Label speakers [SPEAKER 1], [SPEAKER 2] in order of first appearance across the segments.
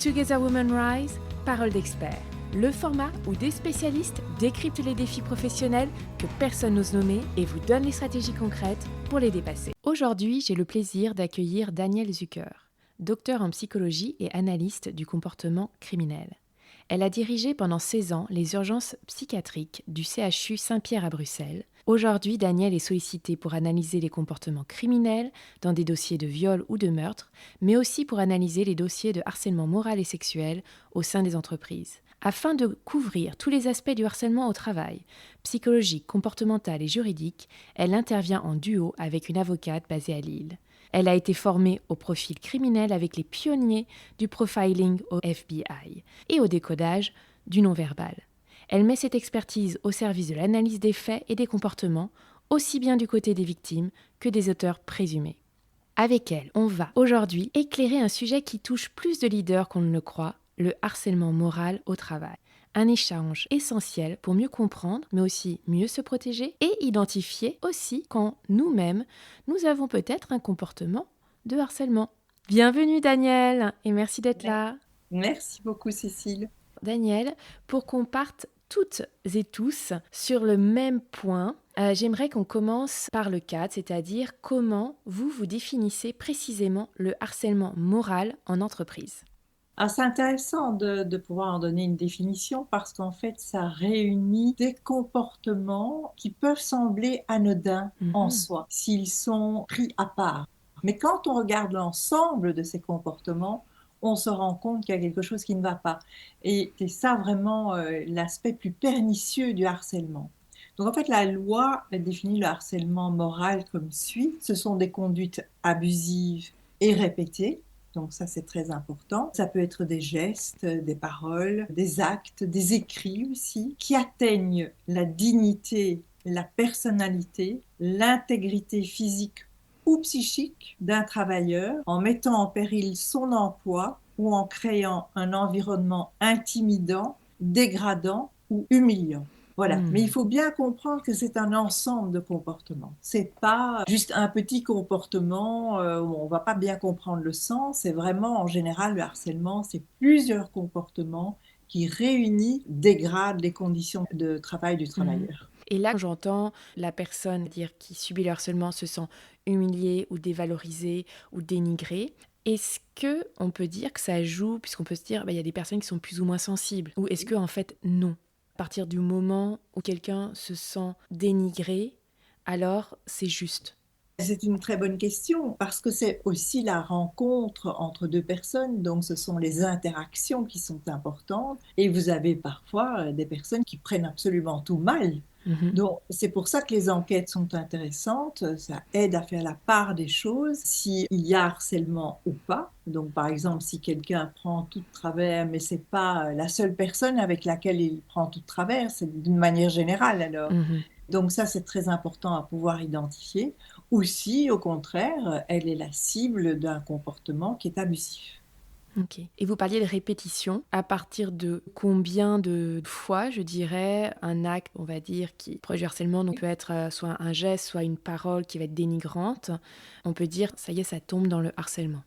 [SPEAKER 1] Together Women Rise, parole d'experts. Le format où des spécialistes décryptent les défis professionnels que personne n'ose nommer et vous donnent les stratégies concrètes pour les dépasser. Aujourd'hui, j'ai le plaisir d'accueillir Danielle Zucker, docteur en psychologie et analyste du comportement criminel. Elle a dirigé pendant 16 ans les urgences psychiatriques du CHU Saint-Pierre à Bruxelles. Aujourd'hui, Danielle est sollicitée pour analyser les comportements criminels dans des dossiers de viol ou de meurtre, mais aussi pour analyser les dossiers de harcèlement moral et sexuel au sein des entreprises. Afin de couvrir tous les aspects du harcèlement au travail, psychologique, comportemental et juridique, elle intervient en duo avec une avocate basée à Lille. Elle a été formée au profil criminel avec les pionniers du profiling au FBI et au décodage du non-verbal. Elle met cette expertise au service de l'analyse des faits et des comportements, aussi bien du côté des victimes que des auteurs présumés. Avec elle, on va aujourd'hui éclairer un sujet qui touche plus de leaders qu'on ne le croit, le harcèlement moral au travail. Un échange essentiel pour mieux comprendre, mais aussi mieux se protéger et identifier aussi quand nous-mêmes, nous avons peut-être un comportement de harcèlement. Bienvenue Danielle et merci d'être là.
[SPEAKER 2] Merci beaucoup Cécile.
[SPEAKER 1] Danielle, pour qu'on parte toutes et tous sur le même point, j'aimerais qu'on commence par le cadre, c'est-à-dire comment vous définissez précisément le harcèlement moral en entreprise.
[SPEAKER 2] Alors, c'est intéressant de pouvoir en donner une définition parce qu'en fait, ça réunit des comportements qui peuvent sembler anodins en soi s'ils sont pris à part. Mais quand on regarde l'ensemble de ces comportements, on se rend compte qu'il y a quelque chose qui ne va pas. Et c'est ça vraiment l'aspect plus pernicieux du harcèlement. Donc en fait, la loi définit le harcèlement moral comme suit. Ce sont des conduites abusives et répétées. Donc ça, c'est très important. Ça peut être des gestes, des paroles, des actes, des écrits aussi, qui atteignent la dignité, la personnalité, l'intégrité physique ou psychique d'un travailleur en mettant en péril son emploi ou en créant un environnement intimidant, dégradant ou humiliant. Voilà. Mais il faut bien comprendre que c'est un ensemble de comportements. C'est pas juste un petit comportement où on va pas bien comprendre le sens. C'est vraiment, en général, le harcèlement, c'est plusieurs comportements qui réunis dégradent les conditions de travail du travailleur.
[SPEAKER 1] Et là, j'entends la personne dire qui subit le harcèlement se sent humiliée ou dévalorisée ou dénigrée. Est-ce que on peut dire que ça joue, puisqu'on peut se dire, il y a des personnes qui sont plus ou moins sensibles, ou est-ce que en fait non? À partir du moment où quelqu'un se sent dénigré, alors c'est juste.
[SPEAKER 2] C'est une très bonne question parce que c'est aussi la rencontre entre deux personnes, donc ce sont les interactions qui sont importantes et vous avez parfois des personnes qui prennent absolument tout mal. Donc c'est pour ça que les enquêtes sont intéressantes, ça aide à faire la part des choses, s'il y a harcèlement ou pas. Donc par exemple, si quelqu'un prend tout de travers, mais c'est pas la seule personne avec laquelle il prend tout de travers, c'est d'une manière générale alors. Donc ça, c'est très important à pouvoir identifier. Ou si, au contraire, elle est la cible d'un comportement qui est abusif.
[SPEAKER 1] Ok. Et vous parliez de répétition. À partir de combien de fois, je dirais, un acte, on va dire, qui proche du harcèlement, donc peut être soit un geste, soit une parole qui va être dénigrante, on peut dire, ça y est, ça tombe dans le harcèlement.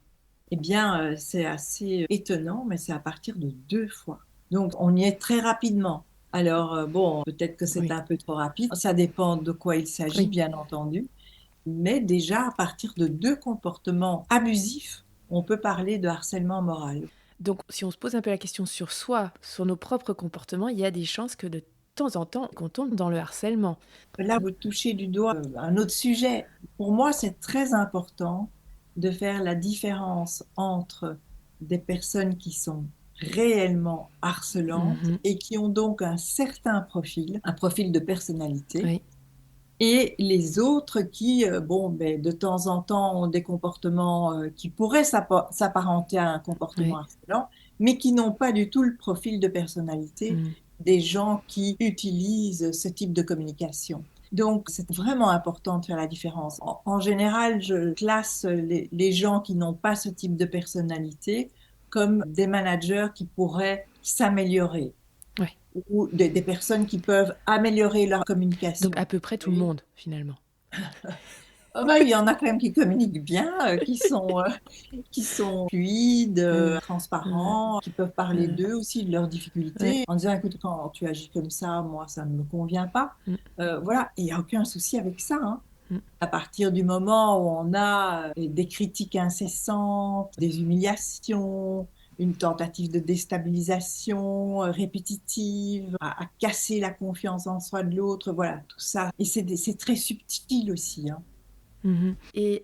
[SPEAKER 2] Eh bien, c'est assez étonnant, mais c'est à partir de 2 fois. Donc, on y est très rapidement. Alors, bon, peut-être que c'est
[SPEAKER 1] Oui.
[SPEAKER 2] un peu trop rapide. Ça dépend de quoi il s'agit,
[SPEAKER 1] Oui.
[SPEAKER 2] bien entendu. Mais déjà, à partir de 2 comportements abusifs, on peut parler de harcèlement moral.
[SPEAKER 1] Donc, si on se pose un peu la question sur soi, sur nos propres comportements, il y a des chances que de temps en temps, qu'on tombe dans le harcèlement.
[SPEAKER 2] Là, vous touchez du doigt un autre sujet. Pour moi, c'est très important de faire la différence entre des personnes qui sont réellement harcelantes et qui ont donc un certain profil, un profil de personnalité,
[SPEAKER 1] Oui.
[SPEAKER 2] et les autres qui, de temps en temps ont des comportements qui pourraient s'apparenter à un comportement
[SPEAKER 1] Oui.
[SPEAKER 2] harcelant, mais qui n'ont pas du tout le profil de personnalité des gens qui utilisent ce type de communication. Donc, c'est vraiment important de faire la différence. En général, je classe les gens qui n'ont pas ce type de personnalité comme des managers qui pourraient s'améliorer
[SPEAKER 1] Ouais.
[SPEAKER 2] ou des personnes qui peuvent améliorer leur communication.
[SPEAKER 1] Donc, à peu près tout le monde, finalement.
[SPEAKER 2] Ah bah, il y en a quand même qui communiquent bien, qui sont fluides,
[SPEAKER 1] Mmh. Mmh.
[SPEAKER 2] transparents, qui peuvent parler
[SPEAKER 1] Mmh.
[SPEAKER 2] d'eux aussi, de leurs
[SPEAKER 1] Ouais.
[SPEAKER 2] difficultés, en disant: «Écoute, quand tu agis comme ça, moi, ça ne me convient pas».
[SPEAKER 1] Mmh.
[SPEAKER 2] Voilà, et il y a aucun souci avec ça, hein.
[SPEAKER 1] Mmh.
[SPEAKER 2] À partir du moment où on a, des critiques incessantes, des humiliations, une tentative de déstabilisation, répétitive, à casser la confiance en soi de l'autre, voilà, tout ça, et c'est très subtil aussi, hein.
[SPEAKER 1] Mmh. Et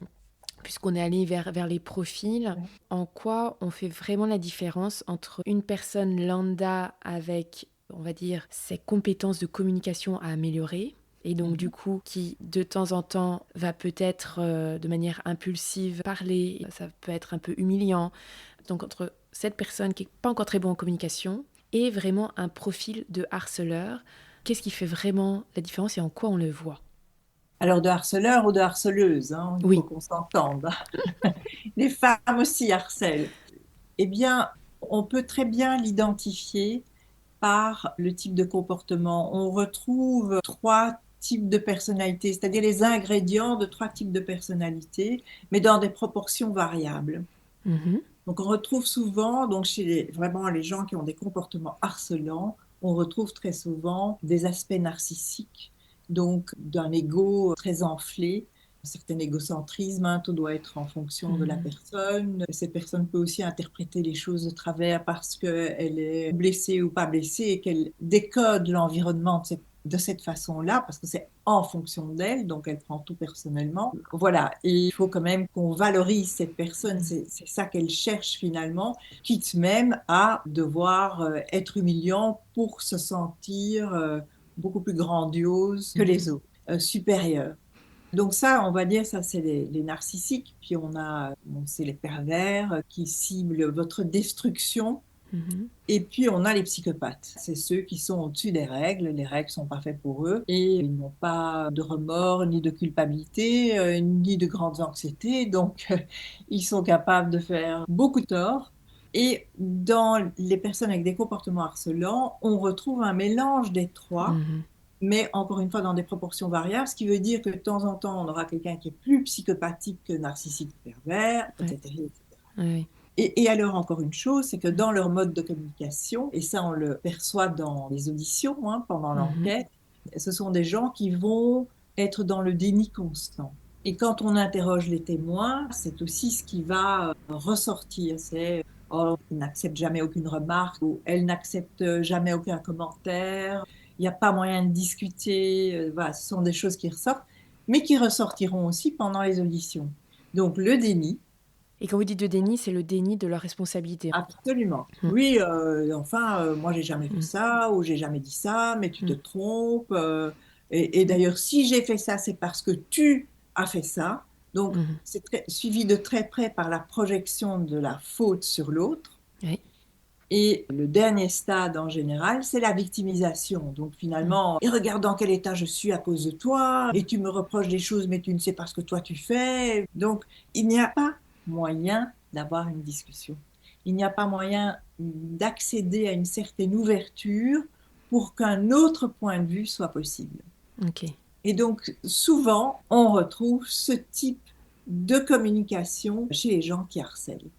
[SPEAKER 1] puisqu'on est allé vers les profils,
[SPEAKER 2] Ouais.
[SPEAKER 1] en quoi on fait vraiment la différence entre une personne lambda avec, on va dire, ses compétences de communication à améliorer et donc du
[SPEAKER 2] Mmh.
[SPEAKER 1] coup qui de temps en temps va peut-être de manière impulsive parler, ça peut être un peu humiliant. Donc entre cette personne qui n'est pas encore très bonne en communication et vraiment un profil de harceleur, qu'est-ce qui fait vraiment la différence et en quoi on le voit?
[SPEAKER 2] Alors, de harceleur ou de harceleuse, hein, il faut
[SPEAKER 1] Oui.
[SPEAKER 2] qu'on s'entende. Les femmes aussi harcèlent. Eh bien, on peut très bien l'identifier par le type de comportement. On retrouve 3 types de personnalités, c'est-à-dire les ingrédients de 3 types de personnalités, mais dans des proportions variables.
[SPEAKER 1] Mhm.
[SPEAKER 2] Donc on retrouve souvent, donc chez vraiment les gens qui ont des comportements harcelants, on retrouve très souvent des aspects narcissiques, donc d'un ego très enflé, un certain égocentrisme, hein, tout doit être en fonction de la
[SPEAKER 1] Mhm.
[SPEAKER 2] personne. Cette personne peut aussi interpréter les choses de travers parce qu'elle est blessée ou pas blessée et qu'elle décode l'environnement de cette façon-là, parce que c'est en fonction d'elle, donc elle prend tout personnellement. Voilà, et il faut quand même qu'on valorise cette personne, c'est ça qu'elle cherche finalement, quitte même à devoir être humiliant pour se sentir beaucoup plus grandiose que les
[SPEAKER 1] Mhm.
[SPEAKER 2] autres, supérieure. Donc ça, on va dire, ça c'est les narcissiques, puis on a, bon, c'est les pervers qui ciblent votre destruction.
[SPEAKER 1] Mhm.
[SPEAKER 2] Et puis, on a les psychopathes. C'est ceux qui sont au-dessus des règles. Les règles sont pas faites pour eux et ils n'ont pas de remords, ni de culpabilité, ni de grandes anxiétés. Donc, ils sont capables de faire beaucoup de tort. Et dans les personnes avec des comportements harcelants, on retrouve un mélange des trois,
[SPEAKER 1] Mhm.
[SPEAKER 2] mais encore une fois dans des proportions variables, ce qui veut dire que de temps en temps, on aura quelqu'un qui est plus psychopathique que narcissique pervers,
[SPEAKER 1] Ouais.
[SPEAKER 2] etc., etc.
[SPEAKER 1] Ouais.
[SPEAKER 2] Et alors, encore une chose, c'est que dans leur mode de communication, et ça on le perçoit dans les auditions, hein, pendant
[SPEAKER 1] Mhm.
[SPEAKER 2] l'enquête, ce sont des gens qui vont être dans le déni constant. Et quand on interroge les témoins, c'est aussi ce qui va ressortir. C'est oh, il n'accepte jamais aucune remarque ou elle n'accepte jamais aucun commentaire. Il n'y a pas moyen de discuter. Voilà, ce sont des choses qui ressortent, mais qui ressortiront aussi pendant les auditions. Donc le déni.
[SPEAKER 1] Et quand vous dites de déni, c'est le déni de leur responsabilité.
[SPEAKER 2] Absolument.
[SPEAKER 1] Mm.
[SPEAKER 2] Oui, enfin, moi j'ai jamais fait
[SPEAKER 1] Mm.
[SPEAKER 2] ça, ou j'ai jamais dit ça, mais tu te
[SPEAKER 1] Mm.
[SPEAKER 2] trompes. Et d'ailleurs, si j'ai fait ça, c'est parce que tu as fait ça. Donc,
[SPEAKER 1] Mhm.
[SPEAKER 2] c'est suivi de très près par la projection de la faute sur l'autre.
[SPEAKER 1] Oui.
[SPEAKER 2] Et le dernier stade en général, c'est la victimisation. Donc
[SPEAKER 1] Mm.
[SPEAKER 2] finalement, et regarde dans quel état je suis à cause de toi, et tu me reproches des choses, mais tu ne sais pas ce que toi tu fais. Donc il n'y a pas moyen d'avoir une discussion. Il n'y a pas moyen d'accéder à une certaine ouverture pour qu'un autre point de vue soit possible.
[SPEAKER 1] Ok.
[SPEAKER 2] Et donc souvent, on retrouve ce type de communication chez les gens qui harcèlent.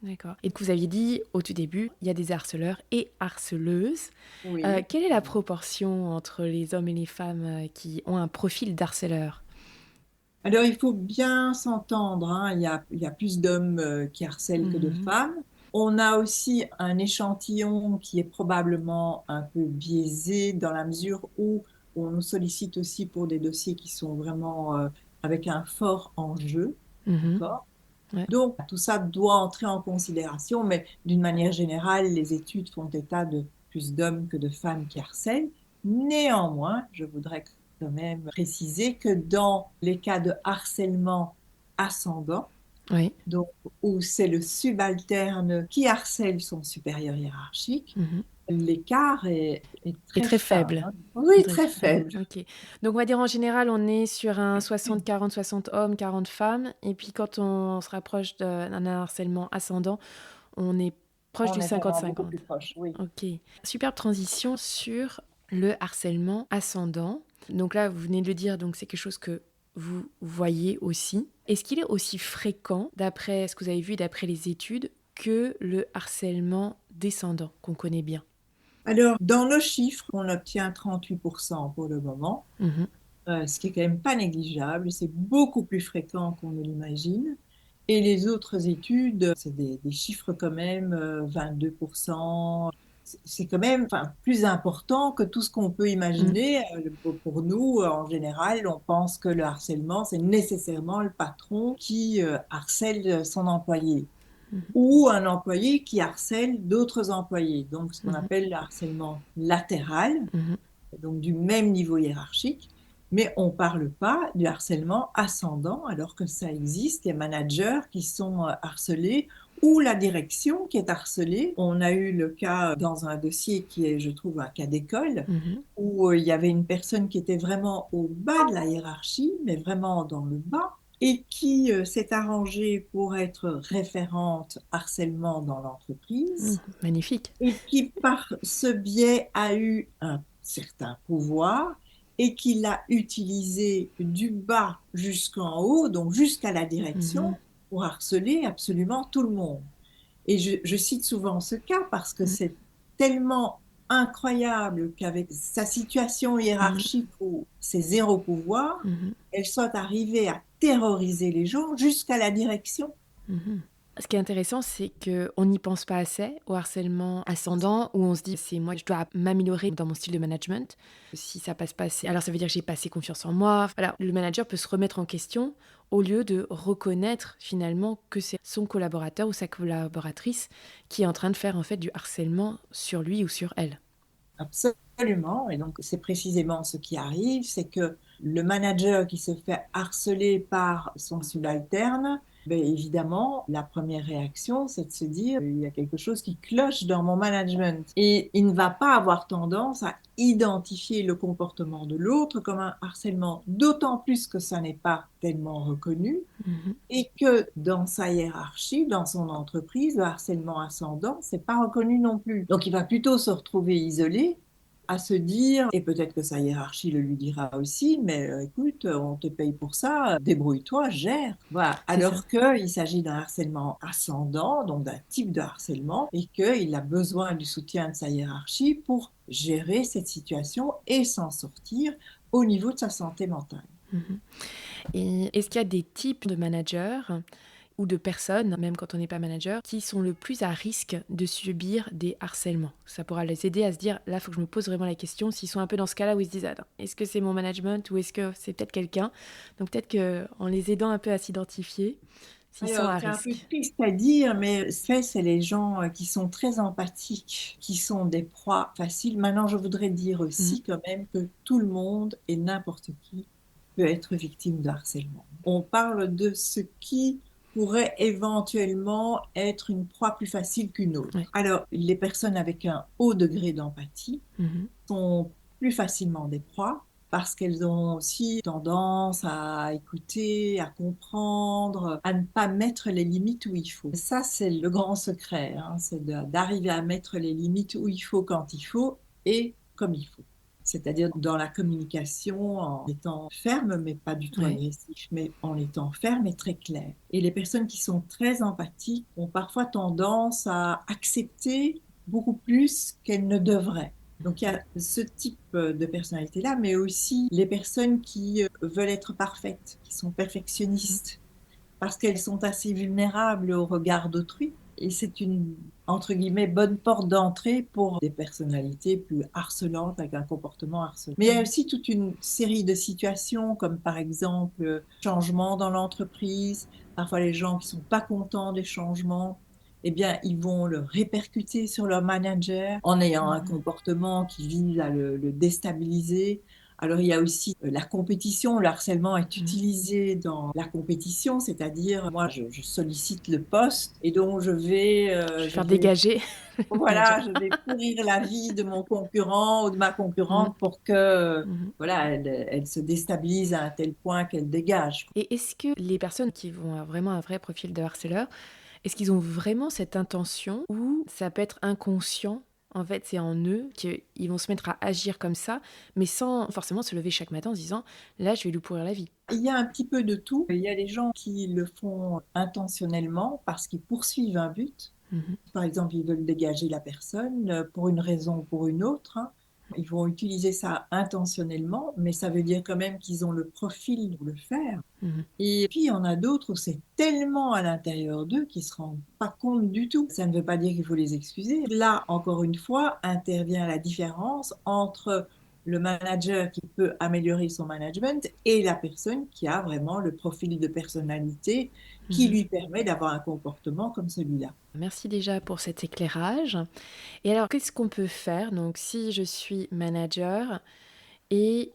[SPEAKER 1] D'accord. Et que vous aviez dit au tout début, il y a des harceleurs et harceleuses.
[SPEAKER 2] Oui.
[SPEAKER 1] Quelle est la proportion entre les hommes et les femmes qui ont un profil d'harceleur?
[SPEAKER 2] Alors, il faut bien s'entendre, hein. Il y a plus d'hommes qui harcèlent que de
[SPEAKER 1] Mhm.
[SPEAKER 2] femmes. On a aussi un échantillon qui est probablement un peu biaisé dans la mesure où on nous sollicite aussi pour des dossiers qui sont vraiment avec un fort enjeu.
[SPEAKER 1] Mhm.
[SPEAKER 2] D'accord?
[SPEAKER 1] Ouais.
[SPEAKER 2] Donc, tout ça doit entrer en considération, mais d'une manière générale, les études font état de plus d'hommes que de femmes qui harcèlent. Néanmoins, je voudrais quand même préciser que dans les cas de harcèlement ascendant,
[SPEAKER 1] Oui.
[SPEAKER 2] donc où c'est le subalterne qui harcèle son supérieur hiérarchique,
[SPEAKER 1] Mhm.
[SPEAKER 2] l'écart est
[SPEAKER 1] Et
[SPEAKER 2] très
[SPEAKER 1] très
[SPEAKER 2] fin,
[SPEAKER 1] faible.
[SPEAKER 2] hein. Oui,
[SPEAKER 1] Très
[SPEAKER 2] très
[SPEAKER 1] faible.
[SPEAKER 2] faible.
[SPEAKER 1] Ok. Donc on va dire en général, on est sur un 60-40, 60 hommes, 40 femmes. Et puis quand on se rapproche d'un harcèlement ascendant, on est proche
[SPEAKER 2] On
[SPEAKER 1] du
[SPEAKER 2] est vraiment beaucoup plus
[SPEAKER 1] 50-50.
[SPEAKER 2] proche, oui.
[SPEAKER 1] Ok. Superbe transition sur le harcèlement ascendant. Donc là, vous venez de le dire, donc c'est quelque chose que vous voyez aussi. Est-ce qu'il est aussi fréquent, d'après ce que vous avez vu, d'après les études, que le harcèlement descendant, qu'on connaît bien?
[SPEAKER 2] Alors, dans nos chiffres, on obtient 38% pour le moment,
[SPEAKER 1] Mhm,
[SPEAKER 2] ce qui est quand même pas négligeable. C'est beaucoup plus fréquent qu'on ne l'imagine. Et les autres études, c'est des chiffres quand même, 22%. C'est quand même enfin, plus important que tout ce qu'on peut
[SPEAKER 1] mhm,
[SPEAKER 2] imaginer. Pour nous, en général, on pense que le harcèlement, c'est nécessairement le patron qui harcèle son employé ou un employé qui harcèle d'autres employés. Donc, ce qu'on
[SPEAKER 1] mhm,
[SPEAKER 2] appelle le harcèlement latéral,
[SPEAKER 1] mhm,
[SPEAKER 2] donc du même niveau hiérarchique. Mais on ne parle pas du harcèlement ascendant, alors que ça existe. Il y a des managers qui sont harcelés ou la direction qui est harcelée. On a eu le cas dans un dossier qui est, je trouve, un cas d'école,
[SPEAKER 1] mhm,
[SPEAKER 2] où il y avait une personne qui était vraiment au bas de la hiérarchie, mais vraiment dans le bas, et qui s'est arrangée pour être référente harcèlement dans
[SPEAKER 1] mhm.
[SPEAKER 2] l'entreprise,
[SPEAKER 1] Magnifique.
[SPEAKER 2] et qui par ce biais a eu un certain pouvoir et qui l'a utilisé du bas jusqu'en haut, donc jusqu'à la
[SPEAKER 1] Mhm,
[SPEAKER 2] direction, pour harceler absolument tout le monde. Et je cite souvent ce cas parce que
[SPEAKER 1] mhm,
[SPEAKER 2] c'est tellement incroyable qu'avec sa situation
[SPEAKER 1] mhm,
[SPEAKER 2] hiérarchique où c'est zéro pouvoir,
[SPEAKER 1] mhm,
[SPEAKER 2] elle soit arrivée à terroriser les gens jusqu'à la direction.
[SPEAKER 1] mhm. Ce qui est intéressant, c'est qu'on n'y pense pas assez au harcèlement ascendant, où on se dit, c'est moi, je dois m'améliorer dans mon style de management. Si ça passe pas assez, alors ça veut dire que j'ai pas assez confiance en moi. Voilà, le manager peut se remettre en question au lieu de reconnaître finalement que c'est son collaborateur ou sa collaboratrice qui est en train de faire en fait du harcèlement sur lui ou sur elle.
[SPEAKER 2] Absolument. Et donc, c'est précisément ce qui arrive, c'est que le manager qui se fait harceler par son subalterne, ben évidemment, la première réaction, c'est de se dire, il y a quelque chose qui cloche dans mon management. Et il ne va pas avoir tendance à identifier le comportement de l'autre comme un harcèlement, d'autant plus que ça n'est pas tellement reconnu
[SPEAKER 1] Mhm,
[SPEAKER 2] et que dans sa hiérarchie, dans son entreprise, le harcèlement ascendant, c'est pas reconnu non plus. Donc il va plutôt se retrouver isolé à se dire, et peut-être que sa hiérarchie le lui dira aussi, mais écoute, on te paye pour ça, débrouille-toi, gère. Voilà.
[SPEAKER 1] c'est ça.
[SPEAKER 2] Alors qu'il s'agit d'un harcèlement ascendant, donc d'un type de harcèlement, et qu'il a besoin du soutien de sa hiérarchie pour gérer cette situation et s'en sortir au niveau de sa santé mentale.
[SPEAKER 1] Mhm. Et est-ce qu'il y a des types de managers ou de personnes, même quand on n'est pas manager, qui sont le plus à risque de subir des harcèlements? Ça pourra les aider à se dire, là, il faut que je me pose vraiment la question, s'ils sont un peu dans ce cas-là où ils se disent, attends, est-ce que c'est mon management ou est-ce que c'est peut-être quelqu'un? Donc peut-être qu'en les aidant un peu à s'identifier, s'ils sont
[SPEAKER 2] Alors,
[SPEAKER 1] à
[SPEAKER 2] c'est un peu
[SPEAKER 1] risque.
[SPEAKER 2] triste à dire, mais c'est les gens qui sont très empathiques, qui sont des proies faciles. Maintenant, je voudrais dire
[SPEAKER 1] Mhm,
[SPEAKER 2] aussi quand même que tout le monde et n'importe qui peut être victime de harcèlement. On parle de ce qui pourrait éventuellement être une proie plus facile qu'une autre.
[SPEAKER 1] ouais.
[SPEAKER 2] Alors, les personnes avec un haut degré d'empathie
[SPEAKER 1] Mhm,
[SPEAKER 2] sont plus facilement des proies parce qu'elles ont aussi tendance à écouter, à comprendre, à ne pas mettre les limites où il faut. Et ça, c'est le grand secret, hein, c'est d'arriver à mettre les limites où il faut, quand il faut et comme il faut. C'est-à-dire dans la communication en étant ferme, mais pas du tout
[SPEAKER 1] ouais.
[SPEAKER 2] agressif, mais en étant ferme et très clair. Et les personnes qui sont très empathiques ont parfois tendance à accepter beaucoup plus qu'elles ne devraient. Donc il y a ce type de personnalité-là, mais aussi les personnes qui veulent être parfaites, qui sont
[SPEAKER 1] Mhm,
[SPEAKER 2] perfectionnistes, parce qu'elles sont assez vulnérables au regard d'autrui. Et c'est une, entre guillemets, bonne porte d'entrée pour des personnalités plus harcelantes, avec un comportement harcelant. Mais il y a
[SPEAKER 1] mhm,
[SPEAKER 2] aussi toute une série de situations, comme par exemple changement dans l'entreprise. Parfois, les gens qui sont pas contents des changements, eh bien, ils vont le répercuter sur leur manager en ayant un
[SPEAKER 1] mhm,
[SPEAKER 2] comportement qui vise à le déstabiliser. Alors, il y a aussi la compétition. Le harcèlement est
[SPEAKER 1] mhm.
[SPEAKER 2] utilisé dans la compétition, c'est-à-dire, moi, je sollicite le poste et donc
[SPEAKER 1] Je vais
[SPEAKER 2] je
[SPEAKER 1] faire
[SPEAKER 2] vais,
[SPEAKER 1] dégager le manager.
[SPEAKER 2] voilà, je vais pourrir la vie de mon concurrent ou de ma
[SPEAKER 1] Mhm,
[SPEAKER 2] concurrente pour que,
[SPEAKER 1] mhm.
[SPEAKER 2] voilà, elle se déstabilise à un tel point qu'elle dégage.
[SPEAKER 1] Et est-ce que les personnes qui vont avoir vraiment un vrai profil de harceleur, est-ce qu'ils ont vraiment cette intention ou ça peut être inconscient En fait, c'est en eux qu'ils vont se mettre à agir comme ça, mais sans forcément se lever chaque matin en se disant « là, je vais lui pourrir la vie ».
[SPEAKER 2] Il y a un petit peu de tout. Il y a des gens qui le font intentionnellement parce qu'ils poursuivent un but.
[SPEAKER 1] Mhm.
[SPEAKER 2] Par exemple, ils veulent dégager la personne pour une raison ou pour une autre, hein. Ils vont utiliser ça intentionnellement, mais ça veut dire quand même qu'ils ont le profil pour le faire.
[SPEAKER 1] Mhm.
[SPEAKER 2] Et puis, il y en a d'autres où c'est tellement à l'intérieur d'eux qu'ils ne se rendent pas compte du tout. Ça ne veut pas dire qu'il faut les excuser. Là, encore une fois, intervient la différence entre le manager qui peut améliorer son management et la personne qui a vraiment le profil de personnalité qui
[SPEAKER 1] Mhm.
[SPEAKER 2] lui permet d'avoir un comportement comme celui-là.
[SPEAKER 1] Merci déjà pour cet éclairage. Et alors, qu'est-ce qu'on peut faire? Donc, si je suis manager et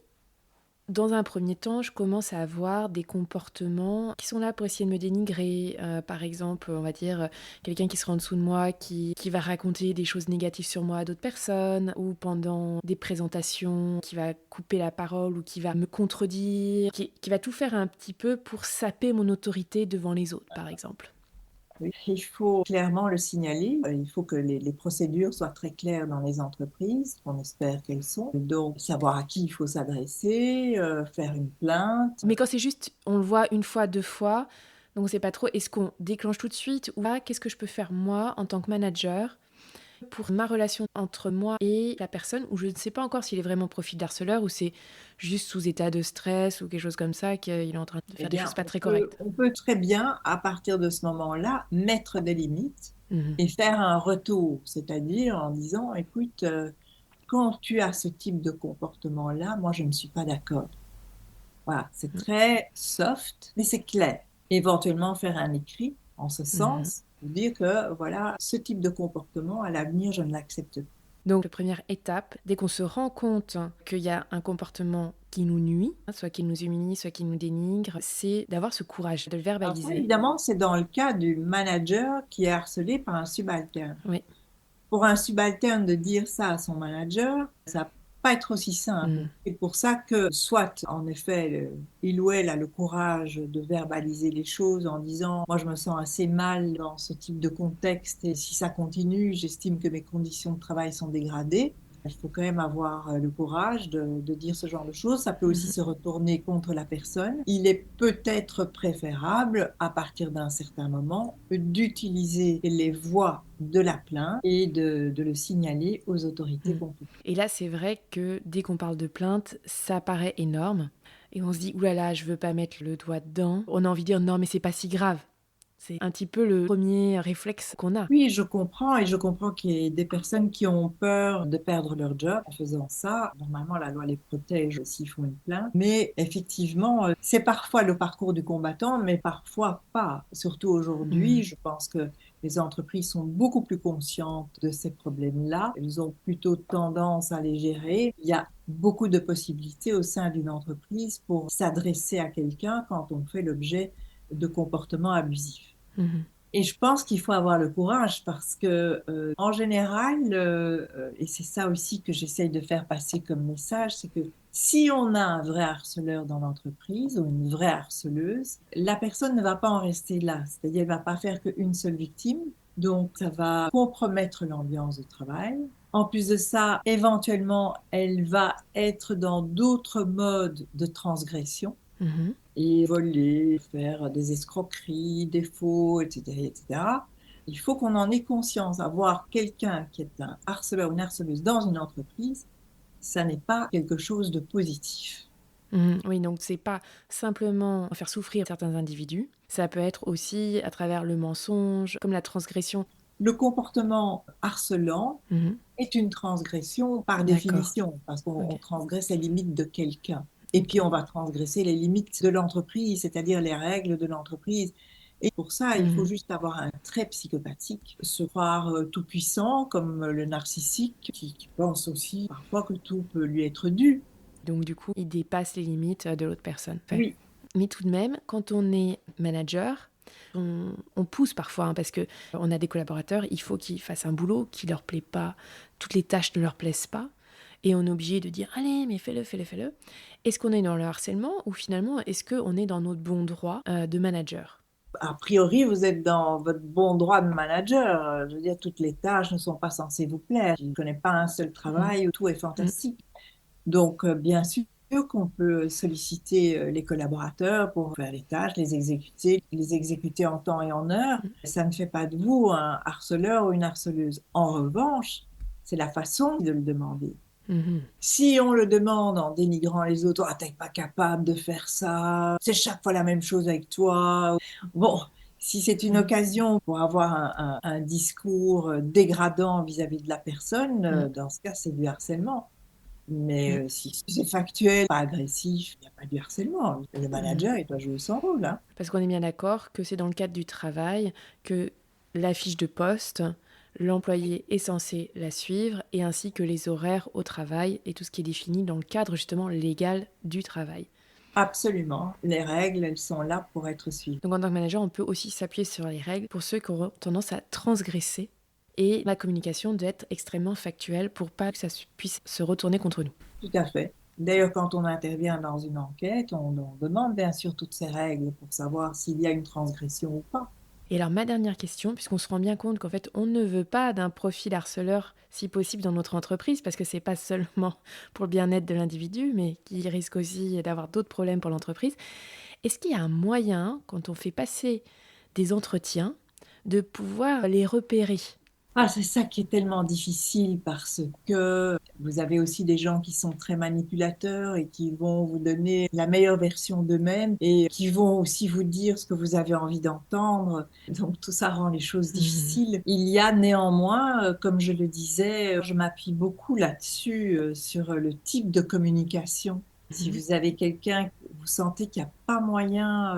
[SPEAKER 1] dans un premier temps, je commence à avoir des comportements qui sont là pour essayer de me dénigrer. Par exemple, on va dire quelqu'un qui sera en dessous de moi, qui va raconter des choses négatives sur moi à d'autres personnes, ou pendant des présentations, qui va couper la parole ou qui va me contredire, qui va tout faire un petit peu pour saper mon autorité devant les autres, par exemple.
[SPEAKER 2] Oui. Il faut clairement le signaler. Il faut que les procédures soient très claires dans les entreprises. On espère qu'elles sont. Donc, savoir à qui il faut s'adresser, faire une plainte.
[SPEAKER 1] Mais quand c'est juste, on le voit une fois, deux fois, donc on sait pas trop, est-ce qu'on déclenche tout de suite ou là, qu'est-ce que je peux faire moi en tant que manager pour ma relation entre moi et la personne où je ne sais pas encore s'il est vraiment profil d'harceleur ou c'est juste sous état de stress ou quelque chose comme ça qu'il est en train de
[SPEAKER 2] Eh
[SPEAKER 1] faire des
[SPEAKER 2] bien,
[SPEAKER 1] choses pas très correctes.
[SPEAKER 2] on peut très bien, à partir de ce moment-là, mettre des limites
[SPEAKER 1] Mhm.
[SPEAKER 2] et faire un retour, c'est-à-dire en disant, écoute, quand tu as ce type de comportement-là, moi, je ne suis pas d'accord. Voilà, c'est très soft, mais c'est clair. Éventuellement faire un écrit en ce
[SPEAKER 1] Mhm.
[SPEAKER 2] sens, pour dire que voilà, ce type de comportement, à l'avenir, je ne l'accepte pas.
[SPEAKER 1] Donc, la première étape, dès qu'on se rend compte qu'il y a un comportement qui nous nuit, soit qui nous humilie, soit qui nous dénigre, c'est d'avoir ce courage de le
[SPEAKER 2] Alors ça,
[SPEAKER 1] verbaliser.
[SPEAKER 2] évidemment, c'est dans le cas du manager qui est harcelé par un subalterne.
[SPEAKER 1] Oui.
[SPEAKER 2] Pour un subalterne de dire ça à son manager, ça va pas être aussi simple.
[SPEAKER 1] Mhm.
[SPEAKER 2] C'est pour ça que soit, en effet, il ou elle a le courage de verbaliser les choses en disant, moi je me sens assez mal dans ce type de contexte et si ça continue, j'estime que mes conditions de travail sont dégradées. Il faut quand même avoir le courage de dire ce genre de choses. Ça peut aussi
[SPEAKER 1] Mhm.
[SPEAKER 2] se retourner contre la personne. Il est peut-être préférable, à partir d'un certain moment, d'utiliser les voies de la plainte et de le signaler aux autorités
[SPEAKER 1] Mhm.
[SPEAKER 2] compétentes.
[SPEAKER 1] Et là, c'est vrai que dès qu'on parle de plainte, ça paraît énorme. Et on se dit, oulala, je veux pas mettre le doigt dedans. On a envie de dire, non, mais c'est pas si grave. C'est un petit peu le premier réflexe qu'on a.
[SPEAKER 2] Oui, je comprends et je comprends qu'il y ait des personnes qui ont peur de perdre leur job en faisant ça. Normalement, la loi les protège s'ils font une plainte. Mais effectivement, c'est parfois le parcours du combattant, mais parfois pas. Surtout aujourd'hui,
[SPEAKER 1] Mhm.
[SPEAKER 2] je pense que les entreprises sont beaucoup plus conscientes de ces problèmes-là. Elles ont plutôt tendance à les gérer. Il y a beaucoup de possibilités au sein d'une entreprise pour s'adresser à quelqu'un quand on fait l'objet de comportements abusifs.
[SPEAKER 1] Mhm.
[SPEAKER 2] Et je pense qu'il faut avoir le courage parce que, en général, et c'est ça aussi que j'essaye de faire passer comme message, c'est que si on a un vrai harceleur dans l'entreprise ou une vraie harceleuse, la personne ne va pas en rester là. C'est-à-dire, elle ne va pas faire qu'une seule victime. Donc, ça va compromettre l'ambiance de travail. En plus de ça, éventuellement, elle va être dans d'autres modes de transgression
[SPEAKER 1] Mhm.
[SPEAKER 2] et voler, faire des escroqueries, des faux, etc., etc. Il faut qu'on en ait conscience. Avoir quelqu'un qui est un harceleur ou une harceleuse dans une entreprise, ça n'est pas quelque chose de positif.
[SPEAKER 1] Mhm. Oui, donc c'est pas simplement faire souffrir certains individus, ça peut être aussi à travers le mensonge, comme la transgression.
[SPEAKER 2] Le comportement harcelant
[SPEAKER 1] Mhm.
[SPEAKER 2] est une transgression par
[SPEAKER 1] D'accord.
[SPEAKER 2] définition, parce qu'on
[SPEAKER 1] Ok.
[SPEAKER 2] transgresse les limites de quelqu'un. Et
[SPEAKER 1] Ok.
[SPEAKER 2] puis on va transgresser les limites de l'entreprise, c'est-à-dire les règles de l'entreprise. Et pour ça, il faut
[SPEAKER 1] Mhm.
[SPEAKER 2] juste avoir un trait psychopathique, se croire tout puissant comme le narcissique, qui pense aussi parfois que tout peut lui être dû.
[SPEAKER 1] Donc du coup, il dépasse les limites de l'autre personne. Fait.
[SPEAKER 2] Oui,
[SPEAKER 1] Mais tout de même, quand on est manager, on pousse parfois, hein, parce que on a des collaborateurs, il faut qu'ils fassent un boulot qui leur plaît pas, toutes les tâches ne leur plaisent pas, et on est obligé de dire allez, mais fais-le, fais-le, fais-le. Est-ce qu'on est dans le harcèlement ou finalement est-ce qu'on est dans notre bon droit de manager?
[SPEAKER 2] A priori, vous êtes dans votre bon droit de manager. Je veux dire, toutes les tâches ne sont pas censées vous plaire. Je ne connais pas un seul
[SPEAKER 1] Mhm.
[SPEAKER 2] travail où tout est
[SPEAKER 1] Mhm.
[SPEAKER 2] fantastique. Donc, bien sûr qu'on peut solliciter les collaborateurs pour faire les tâches, les exécuter en temps et en heure. Ça ne fait pas de vous un harceleur ou une harceleuse. En revanche, c'est la façon de le demander.
[SPEAKER 1] Mhm.
[SPEAKER 2] Si on le demande en dénigrant les autres, ah, t'es pas capable de faire ça, c'est chaque fois la même chose avec toi. Bon, si c'est une
[SPEAKER 1] Mhm.
[SPEAKER 2] occasion pour avoir un discours dégradant vis-à-vis de la personne,
[SPEAKER 1] Mhm.
[SPEAKER 2] dans ce cas, c'est du harcèlement. Mais
[SPEAKER 1] Mhm.
[SPEAKER 2] si c'est factuel, pas agressif, il n'y a pas du harcèlement. Le
[SPEAKER 1] Mhm.
[SPEAKER 2] manager, il doit jouer son rôle, hein.
[SPEAKER 1] Parce qu'on est bien d'accord que c'est dans le cadre du travail que la fiche de poste, l'employé est censé la suivre, et ainsi que les horaires au travail et tout ce qui est défini dans le cadre justement légal du travail.
[SPEAKER 2] Absolument. Les règles, elles sont là pour être suivies.
[SPEAKER 1] Donc en tant que manager, on peut aussi s'appuyer sur les règles pour ceux qui auront tendance à transgresser, et la communication doit être extrêmement factuelle pour pas que ça puisse se retourner contre nous.
[SPEAKER 2] Tout à fait. D'ailleurs, quand on intervient dans une enquête, on demande bien sûr toutes ces règles pour savoir s'il y a une transgression ou pas.
[SPEAKER 1] Et alors ma dernière question, puisqu'on se rend bien compte qu'en fait on ne veut pas d'un profil harceleur si possible dans notre entreprise, parce que c'est pas seulement pour le bien-être de l'individu, mais qui risque aussi d'avoir d'autres problèmes pour l'entreprise. Est-ce qu'il y a un moyen, quand on fait passer des entretiens, de pouvoir les repérer?
[SPEAKER 2] Ah, c'est ça qui est tellement difficile parce que vous avez aussi des gens qui sont très manipulateurs et qui vont vous donner la meilleure version d'eux-mêmes et qui vont aussi vous dire ce que vous avez envie d'entendre. Donc tout ça rend les choses
[SPEAKER 1] Mhm.
[SPEAKER 2] difficiles. Il y a néanmoins, comme je le disais, je m'appuie beaucoup là-dessus, sur le type de communication. Si
[SPEAKER 1] Mhm.
[SPEAKER 2] vous avez quelqu'un, vous sentez qu'il n'y a pas moyen,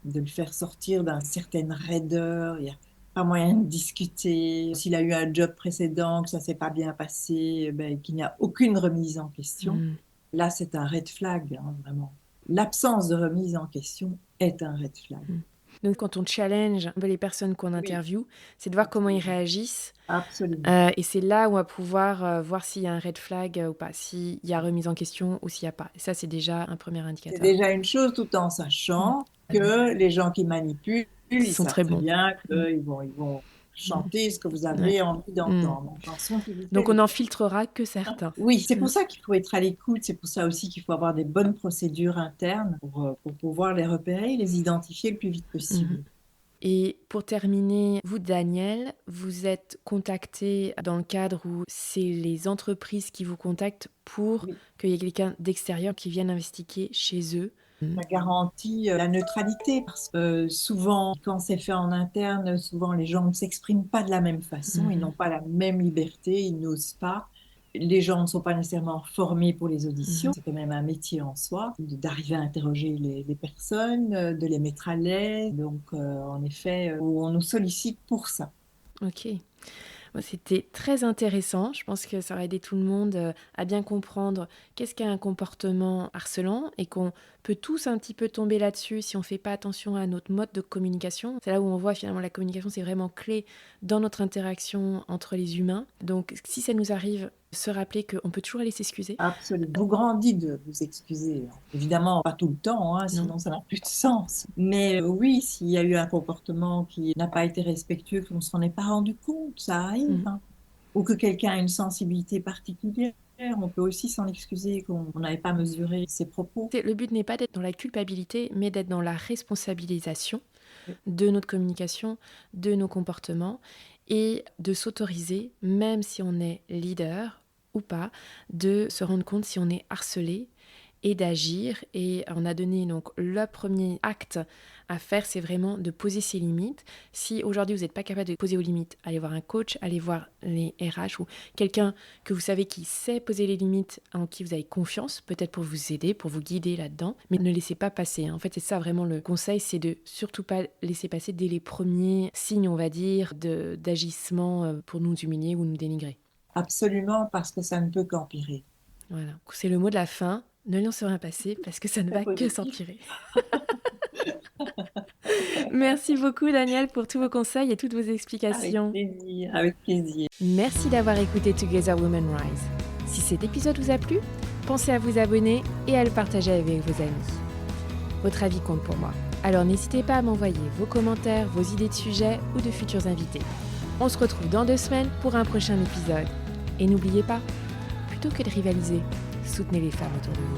[SPEAKER 2] de le faire sortir d'une certaine raideur, il y a pas moyen de discuter. S'il a eu un job précédent, que ça s'est pas bien passé, ben, qu'il n'y a aucune remise en question,
[SPEAKER 1] Mhm.
[SPEAKER 2] là, c'est un red flag, hein, vraiment. L'absence de remise en question est un red flag.
[SPEAKER 1] Mhm. Donc quand on challenge les personnes qu'on
[SPEAKER 2] Oui,
[SPEAKER 1] interviewe, c'est de voir comment ils
[SPEAKER 2] absolument.
[SPEAKER 1] réagissent.
[SPEAKER 2] Absolument.
[SPEAKER 1] Et c'est là où on va pouvoir voir s'il y a un red flag ou pas, s'il y a remise en question ou s'il n'y a pas. Et ça, c'est déjà un premier
[SPEAKER 2] C'est
[SPEAKER 1] indicateur.
[SPEAKER 2] déjà une chose tout en
[SPEAKER 1] Mm.
[SPEAKER 2] sachant que les gens qui manipulent,
[SPEAKER 1] Ils
[SPEAKER 2] ils
[SPEAKER 1] sont
[SPEAKER 2] savent
[SPEAKER 1] très
[SPEAKER 2] très
[SPEAKER 1] bons.
[SPEAKER 2] bien
[SPEAKER 1] Mm.
[SPEAKER 2] qu'ils vont
[SPEAKER 1] Mm.
[SPEAKER 2] chanter ce que vous
[SPEAKER 1] Ouais.
[SPEAKER 2] avez envie
[SPEAKER 1] Mm.
[SPEAKER 2] d'entendre, en chanson qui vous fait
[SPEAKER 1] Donc on
[SPEAKER 2] rire.
[SPEAKER 1] n'en filtrera que certains.
[SPEAKER 2] Oui, c'est
[SPEAKER 1] Mm.
[SPEAKER 2] pour ça qu'il faut être à l'écoute, c'est pour ça aussi qu'il faut avoir des bonnes procédures internes pour pouvoir les repérer et les identifier le plus vite
[SPEAKER 1] Mhm.
[SPEAKER 2] possible.
[SPEAKER 1] Et pour terminer, vous, Daniel, vous êtes contacté dans le cadre où c'est les entreprises qui vous contactent pour
[SPEAKER 2] Oui,
[SPEAKER 1] qu'il y ait quelqu'un d'extérieur qui vienne investiguer chez eux.
[SPEAKER 2] ça garantit la neutralité parce que souvent, quand c'est fait en interne, souvent les gens ne s'expriment pas de la même façon, ils
[SPEAKER 1] Mhm.
[SPEAKER 2] n'ont pas la même liberté, ils n'osent pas. Les gens ne sont pas nécessairement formés pour les auditions,
[SPEAKER 1] Mhm.
[SPEAKER 2] c'est quand même un métier en soi, d'arriver à interroger les personnes, de les mettre à l'aise. Donc, en effet, on nous sollicite pour ça.
[SPEAKER 1] Ok. Bon, c'était très intéressant. Je pense que ça va aider tout le monde à bien comprendre qu'est-ce qu'est un comportement harcelant, et qu'on peut tous un petit peu tomber là-dessus si on ne fait pas attention à notre mode de communication. C'est là où on voit finalement la communication, c'est vraiment clé dans notre interaction entre les humains. Donc si ça nous arrive, se rappeler qu'on peut toujours aller s'excuser.
[SPEAKER 2] Absolument. Vous grandit de vous excuser. Évidemment, pas tout le temps, hein,
[SPEAKER 1] Non.
[SPEAKER 2] sinon ça n'a plus de sens. Mais oui, s'il y a eu un comportement qui n'a pas été respectueux, qu'on ne s'en est pas rendu compte, ça arrive,
[SPEAKER 1] Mm.
[SPEAKER 2] hein. Ou que quelqu'un a une sensibilité particulière, on peut aussi s'en excuser, qu'on n'avait pas mesuré ses propos.
[SPEAKER 1] Le but n'est pas d'être dans la culpabilité, mais d'être dans la responsabilisation de notre communication, de nos comportements, et de s'autoriser, même si on est leader ou pas, de se rendre compte si on est harcelé et d'agir. Et on a donné donc le premier acte à faire, c'est vraiment de poser ses limites. Si aujourd'hui vous n'êtes pas capable de poser vos limites, allez voir un coach, allez voir les RH ou quelqu'un que vous savez qui sait poser les limites, en qui vous avez confiance, peut-être pour vous aider, pour vous guider là-dedans. Mais ne laissez pas passer, hein. En fait, c'est ça vraiment le conseil, c'est de surtout pas laisser passer dès les premiers signes, on va dire, d'agissement pour nous humilier ou nous dénigrer.
[SPEAKER 2] Absolument, parce que ça ne peut qu'empirer.
[SPEAKER 1] Voilà, c'est le mot de la fin. Ne laissez rien passer parce que ça ne
[SPEAKER 2] Très
[SPEAKER 1] va que
[SPEAKER 2] positif.
[SPEAKER 1] s'empirer. Merci beaucoup Daniel pour tous vos conseils et toutes vos
[SPEAKER 2] Avec
[SPEAKER 1] explications.
[SPEAKER 2] plaisir, avec plaisir.
[SPEAKER 1] Merci d'avoir écouté Together Women Rise. Si cet épisode vous a plu, pensez à vous abonner et à le partager avec vos amis. Votre avis compte pour moi. Alors n'hésitez pas à m'envoyer vos commentaires, vos idées de sujets ou de futurs invités. On se retrouve dans 2 semaines pour un prochain épisode. Et n'oubliez pas, plutôt que de rivaliser, soutenez les femmes autour de vous.